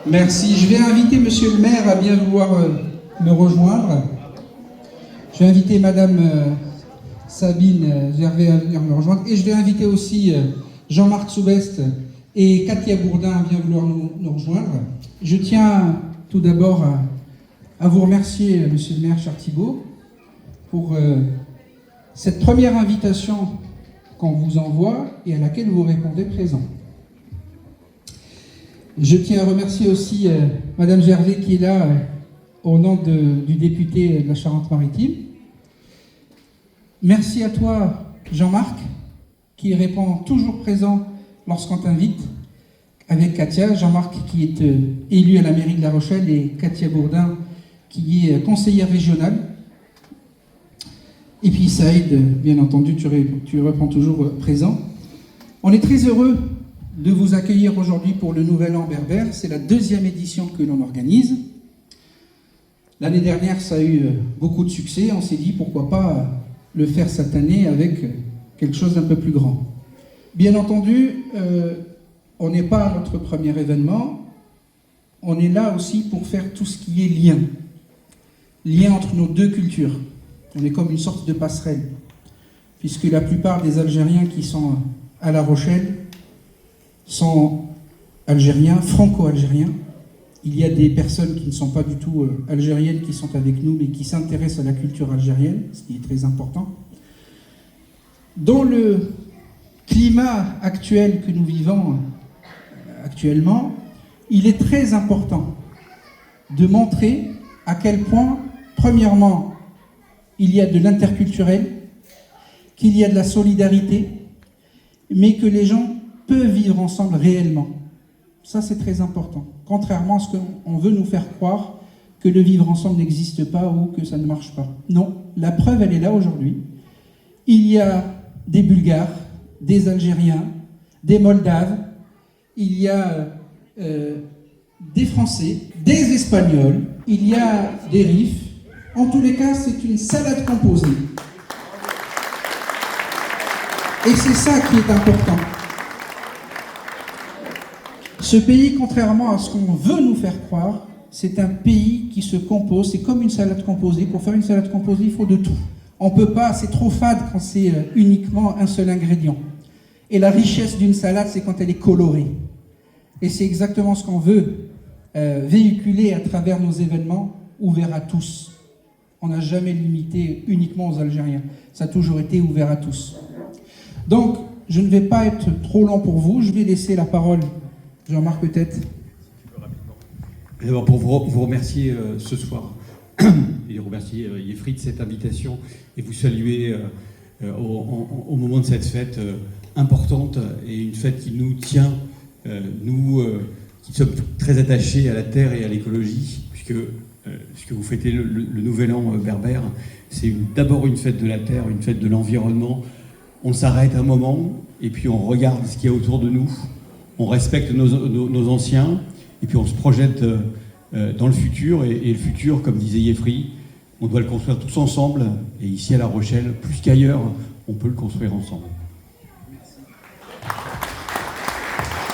Merci. Je vais inviter Monsieur le maire à bien vouloir me rejoindre. Je vais inviter Madame Sabine Gervais à venir me rejoindre. Et je vais inviter aussi Jean-Marc Soubest et Katia Bourdin à bien vouloir nous rejoindre. Je tiens tout d'abord à vous remercier, Monsieur le maire Thibault, pour cette première invitation qu'on vous envoie et à laquelle vous répondez présent. Je tiens à remercier aussi Madame Gervais qui est là au nom du député de la Charente-Maritime. Merci à toi, Jean-Marc, qui répond toujours présent lorsqu'on t'invite, avec Katia. Jean-Marc qui est élu à la mairie de La Rochelle et Katia Bourdin qui est conseillère régionale. Et puis Saïd, bien entendu, tu réponds toujours présent. On est très heureux de vous accueillir aujourd'hui pour le Nouvel An berbère. C'est la 2e édition que l'on organise. L'année dernière, ça a eu beaucoup de succès. On s'est dit pourquoi pas le faire cette année avec quelque chose d'un peu plus grand. Bien entendu, on n'est pas à notre premier événement. On est là aussi pour faire tout ce qui est lien entre nos deux cultures. On est comme une sorte de passerelle, puisque la plupart des Algériens qui sont à La Rochelle sont algériens, franco-algériens. Il y a des personnes qui ne sont pas du tout algériennes qui sont avec nous, mais qui s'intéressent à la culture algérienne, ce qui est très important. Dans le climat actuel que nous vivons actuellement, il est très important de montrer à quel point, premièrement, il y a de l'interculturel, qu'il y a de la solidarité, mais que les gens peuvent vivre ensemble réellement. Ça, c'est très important. Contrairement à ce qu'on veut nous faire croire, que le vivre ensemble n'existe pas ou que ça ne marche pas. Non, la preuve, elle est là aujourd'hui. Il y a des Bulgares, des Algériens, des Moldaves, il y a des Français, des Espagnols, il y a des Rifs. En tous les cas, c'est une salade composée. Et c'est ça qui est important. Ce pays, contrairement à ce qu'on veut nous faire croire, c'est un pays qui se compose, c'est comme une salade composée. Pour faire une salade composée, il faut de tout. On peut pas, c'est trop fade quand c'est uniquement un seul ingrédient. Et la richesse d'une salade, c'est quand elle est colorée. Et c'est exactement ce qu'on veut véhiculer à travers nos événements ouverts à tous. On n'a jamais limité uniquement aux Algériens. Ça a toujours été ouvert à tous. Donc, je ne vais pas être trop long pour vous. Je vais laisser la parole, Jean-Marc peut-être. D'abord, pour vous remercier ce soir, et remercier Yefri de cette invitation, et vous saluer au moment de cette fête importante, et une fête qui nous tient, nous qui sommes très attachés à la terre et à l'écologie, puisque vous fêtez le Nouvel An berbère, c'est d'abord une fête de la terre, une fête de l'environnement. On s'arrête un moment, et puis on regarde ce qu'il y a autour de nous, on respecte nos anciens, et puis on se projette dans le futur, et le futur, comme disait Yefri, on doit le construire tous ensemble, et ici à La Rochelle, plus qu'ailleurs, on peut le construire ensemble.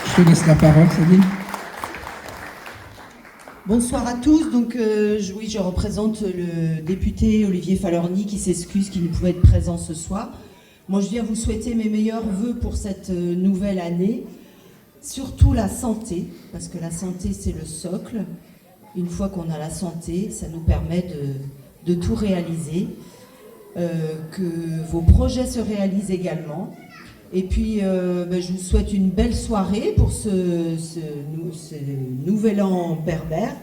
Je te laisse la parole, Sabine. Bonsoir à tous. Donc, oui, je représente le député Olivier Falorni qui s'excuse qu'il ne pouvait être présent ce soir. Moi, je viens vous souhaiter mes meilleurs vœux pour cette nouvelle année. Surtout la santé, parce que la santé, c'est le socle. Une fois qu'on a la santé, ça nous permet de tout réaliser, que vos projets se réalisent également. Et puis, je vous souhaite une belle soirée pour ce Nouvel An berbère.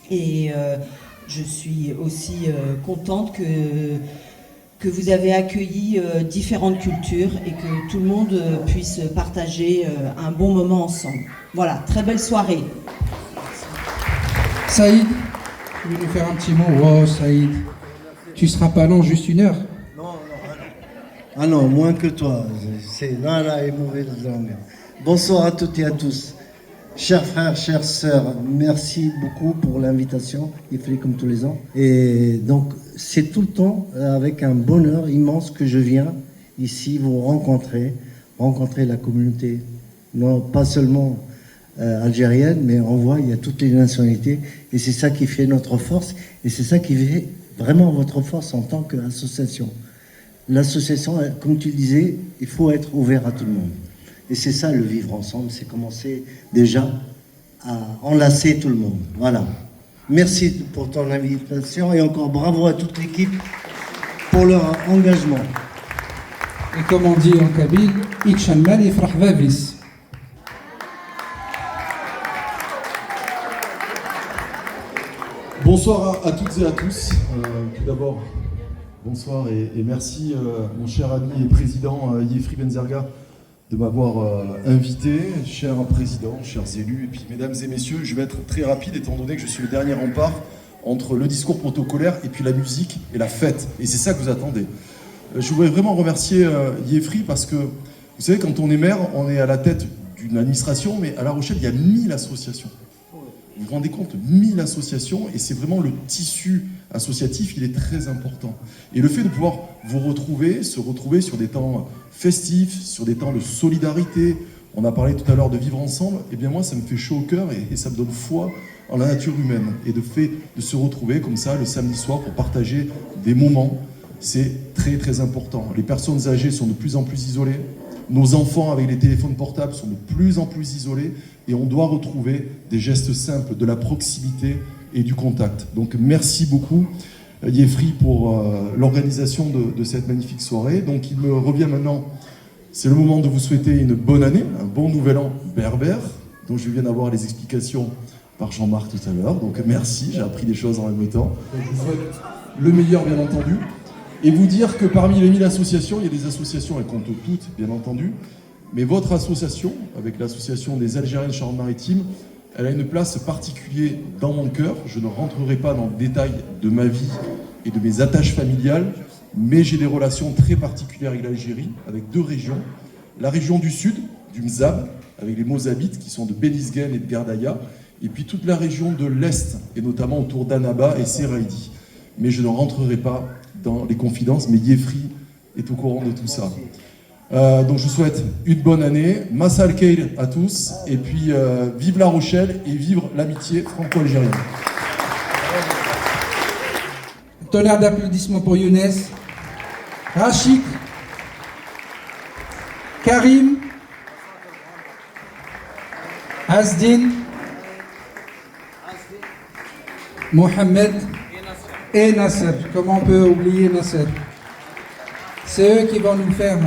Et je suis aussi contente que vous avez accueilli différentes cultures et que tout le monde puisse partager un bon moment ensemble. Voilà, très belle soirée. Saïd, tu veux nous faire un petit mot? Oh, Saïd, tu seras pas long, juste 1 heure. Ah non, moins que toi. Là, est mauvais la langue. Bonsoir à toutes et à tous. Chers frères, chères sœurs, merci beaucoup pour l'invitation. Il fallait comme tous les ans. Et donc, c'est tout le temps avec un bonheur immense que je viens ici vous rencontrer la communauté. Non, pas seulement algérienne, mais on voit, il y a toutes les nationalités, et c'est ça qui fait notre force, et c'est ça qui fait vraiment votre force en tant qu'association. L'association, comme tu le disais, il faut être ouvert à tout le monde. Et c'est ça le vivre ensemble, c'est commencer déjà à enlacer tout le monde. Voilà. Merci pour ton invitation et encore bravo à toute l'équipe pour leur engagement. Et comme on dit en kabyle, Itchalmal et Frahvavis. Bonsoir à toutes et à tous. Tout d'abord, bonsoir et merci mon cher ami et président Yefri Benzerga de m'avoir invité. Cher président, chers élus, et puis mesdames et messieurs, je vais être très rapide étant donné que je suis le dernier rempart entre le discours protocolaire et puis la musique et la fête. Et c'est ça que vous attendez. Je voudrais vraiment remercier Yefri parce que, vous savez, quand on est maire, on est à la tête d'une administration, mais à La Rochelle, il y a 1000 associations. Vous vous rendez compte, 1000 associations, et c'est vraiment le tissu associatif, il est très important. Et le fait de pouvoir se retrouver sur des temps festifs, sur des temps de solidarité, on a parlé tout à l'heure de vivre ensemble, et bien moi ça me fait chaud au cœur et ça me donne foi en la nature humaine. Et de fait de se retrouver comme ça le samedi soir pour partager des moments, c'est très très important. Les personnes âgées sont de plus en plus isolées, nos enfants avec les téléphones portables sont de plus en plus isolés, et on doit retrouver des gestes simples, de la proximité et du contact. Donc merci beaucoup Yefri pour l'organisation de cette magnifique soirée. Donc il me revient maintenant, c'est le moment de vous souhaiter une bonne année, un bon nouvel an berbère, dont je viens d'avoir les explications par Jean-Marc tout à l'heure. Donc merci, j'ai appris des choses en même temps. Donc, je vous souhaite le meilleur bien entendu. Et vous dire que parmi les 1000 associations, il y a des associations, elles comptent toutes bien entendu, mais votre association, avec l'association des Algériens de Charente-Maritime, elle a une place particulière dans mon cœur. Je ne rentrerai pas dans le détail de ma vie et de mes attaches familiales, mais j'ai des relations très particulières avec l'Algérie, avec 2 régions. La région du sud, du Mzab, avec les Mozabites qui sont de Benizgen et de Gardaïa, et puis toute la région de l'Est, et notamment autour d'Annaba et Seraïdi. Mais je ne rentrerai pas dans les confidences, mais Yefri est au courant de tout ça. Donc je vous souhaite une bonne année, Massa al-Khair à tous, et puis vive La Rochelle et vive l'amitié franco-algérienne. Tonnerre d'applaudissements pour Younes, Rachid, Karim, Asdin, Mohamed et Nasser. Comment on peut oublier Nasser? C'est eux qui vont nous faire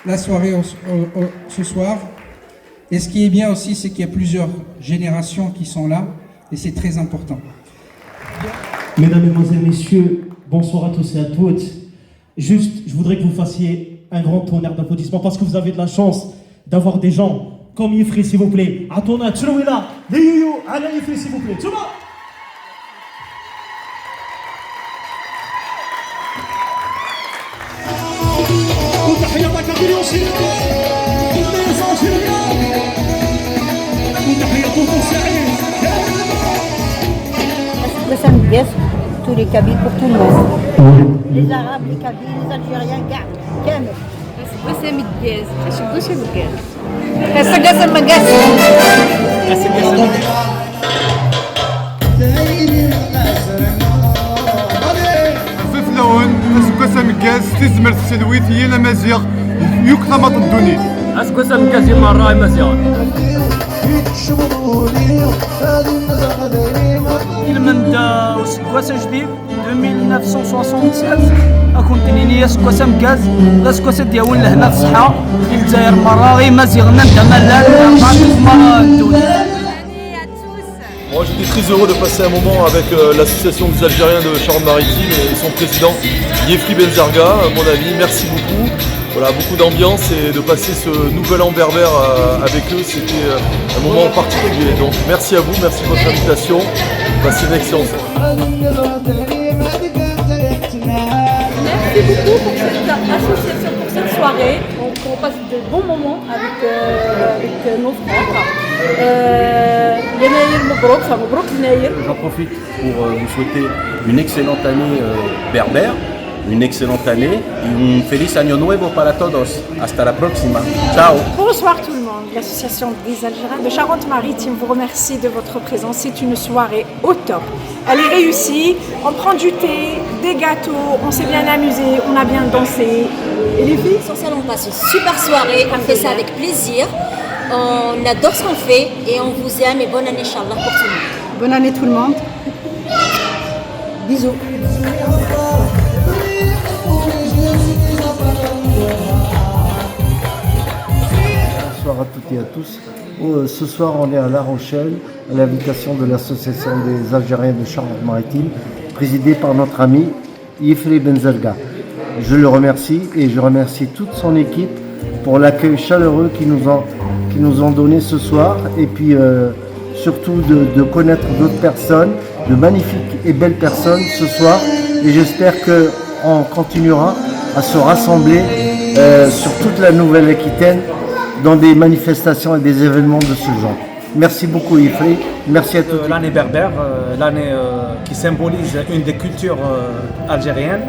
la soirée ce soir. Et ce qui est bien aussi, c'est qu'il y a plusieurs générations qui sont là, et c'est très important. Mesdames, Mesdemoiselles, Messieurs, bonsoir à tous et à toutes. Juste, je voudrais que vous fassiez un grand tonnerre d'applaudissements parce que vous avez de la chance d'avoir des gens comme Yefri, s'il vous plaît. Atona, Tchouila, les Youyou, Ala Yefri, s'il vous plaît. Tchouma! وتحياتك باليوشي والناس عشرية وتحية طفل سعيد Gossam Guess, tous les Kabyles pour tout le monde. Les Arabes, les Kabyles, les Algériens, Kamel. Gossam Guess, Gossam Guess. Gossam Guess. خفيف لون قسم كاس تزمر السلويت هي المزيغ يكتمط الدنيا قسم كاس مرة مزيغ المندا وسكواسا جديد 2967 اكون تنينيا سكواسا مكاز لا سكواسا دياول لهنا الصحة الجزائر مرة غير مزيغنا انت مالان مرة الدنيا. Moi j'étais très heureux de passer un moment avec l'association des Algériens de Charente-Maritime et son président Yefri Benzerga, mon ami, merci beaucoup. Voilà, beaucoup d'ambiance et de passer ce nouvel an berbère avec eux, c'était un moment particulier. Donc merci à vous, merci de votre invitation, passez une excellente soirée. Merci beaucoup pour cette association, pour cette soirée. On passe de bons moments avec nos frères. J'en profite pour vous souhaiter une excellente année berbère une excellente année y un feliz año nuevo para todos. Hasta la próxima. Ciao. Bonsoir tout le monde. L'association des Algériens de Charente-Maritime vous remercie de votre présence. C'est une soirée au top. Elle est réussie. On prend du thé, des gâteaux, on s'est bien amusé, on a bien dansé. Et les filles? Essentiellement, on passe une super soirée, on fait ça avec plaisir. On adore ce qu'on fait et on vous aime et bonne année, Inch'Allah, pour tout le monde. Bonne année tout le monde. Bisous. Bonsoir à toutes et à tous. Ce soir, on est à La Rochelle, à l'invitation de l'Association des Algériens de Charente-Maritime, présidée par notre ami Yefri Benzerga. Je le remercie et je remercie toute son équipe pour l'accueil chaleureux qu'ils nous ont donné ce soir et puis surtout de connaître d'autres personnes, de magnifiques et belles personnes ce soir. Et j'espère qu'on continuera à se rassembler sur toute la Nouvelle-Aquitaine dans des manifestations et des événements de ce genre. Merci beaucoup Yefri, merci à tous. L'année berbère, l'année qui symbolise une des cultures algériennes.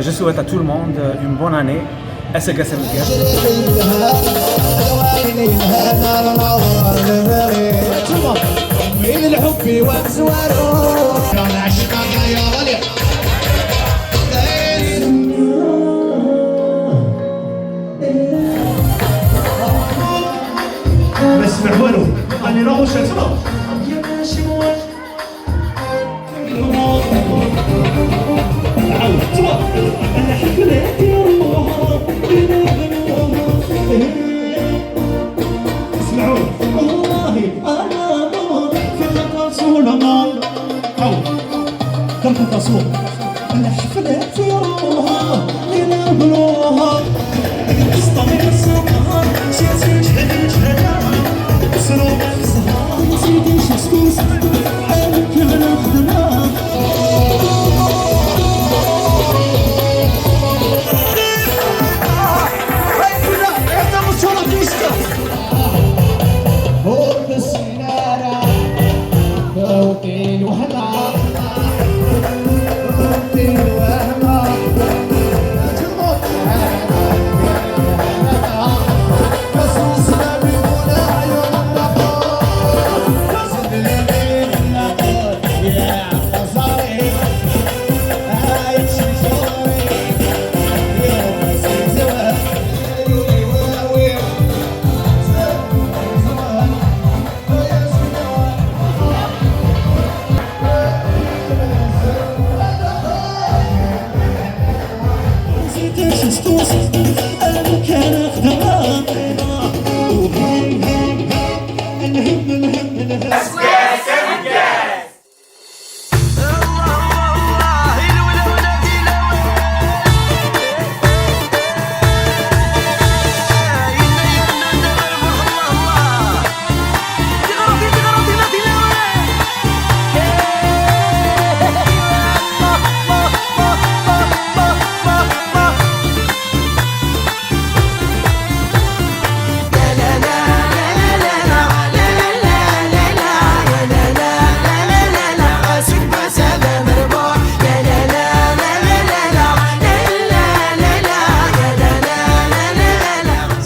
Je souhaite à tout le monde une bonne année. ما يسمع والو راني لا روشيل تما عاود تما انا حفلاتي اسمعوا والله انا كنت رسول الله عاود كنت رسول انا حفلاتي روها لينا بلوها استمر السماء شاتي جهد جهد سلوك الصهار نسيتي شي سكوس انا كيف نخدمها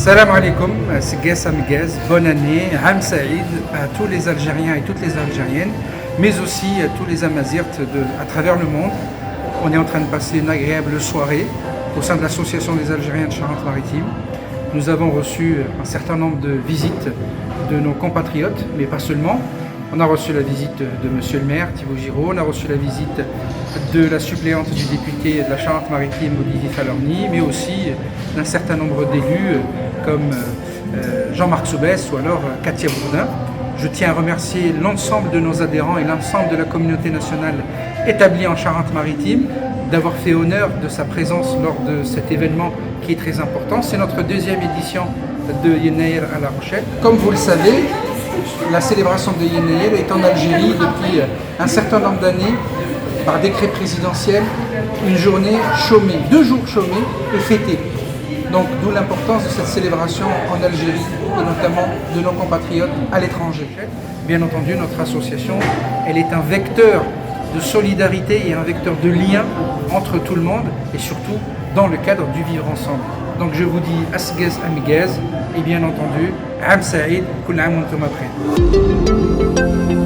Salam alaikum, c'est Guess Amiguez, bonne année, Ham Saïd à tous les Algériens et toutes les Algériennes, mais aussi à tous les Amazirtes à travers le monde. On est en train de passer une agréable soirée au sein de l'Association des Algériens de Charente-Maritime. Nous avons reçu un certain nombre de visites de nos compatriotes, mais pas seulement. On a reçu la visite de Monsieur le maire, Thibaut Giraud, on a reçu la visite de la suppléante du député de la Charente-Maritime, Olivier Falorni, mais aussi d'un certain nombre d'élus comme Jean-Marc Soubès ou alors Katia Bourdin. Je tiens à remercier l'ensemble de nos adhérents et l'ensemble de la communauté nationale établie en Charente-Maritime d'avoir fait honneur de sa présence lors de cet événement qui est très important. C'est notre deuxième édition de Yennaïr à La Rochelle. Comme vous le savez, la célébration de Yennaïr est en Algérie depuis un certain nombre d'années, par décret présidentiel, une journée chômée, 2 jours chômés et fêtés. Donc d'où l'importance de cette célébration en Algérie et notamment de nos compatriotes à l'étranger. Bien entendu, notre association, elle est un vecteur de solidarité et un vecteur de lien entre tout le monde et surtout dans le cadre du vivre ensemble. Donc je vous dis Asgaz Amigaz et bien entendu Am Saïd, Kul Am wa Antum Bkhair.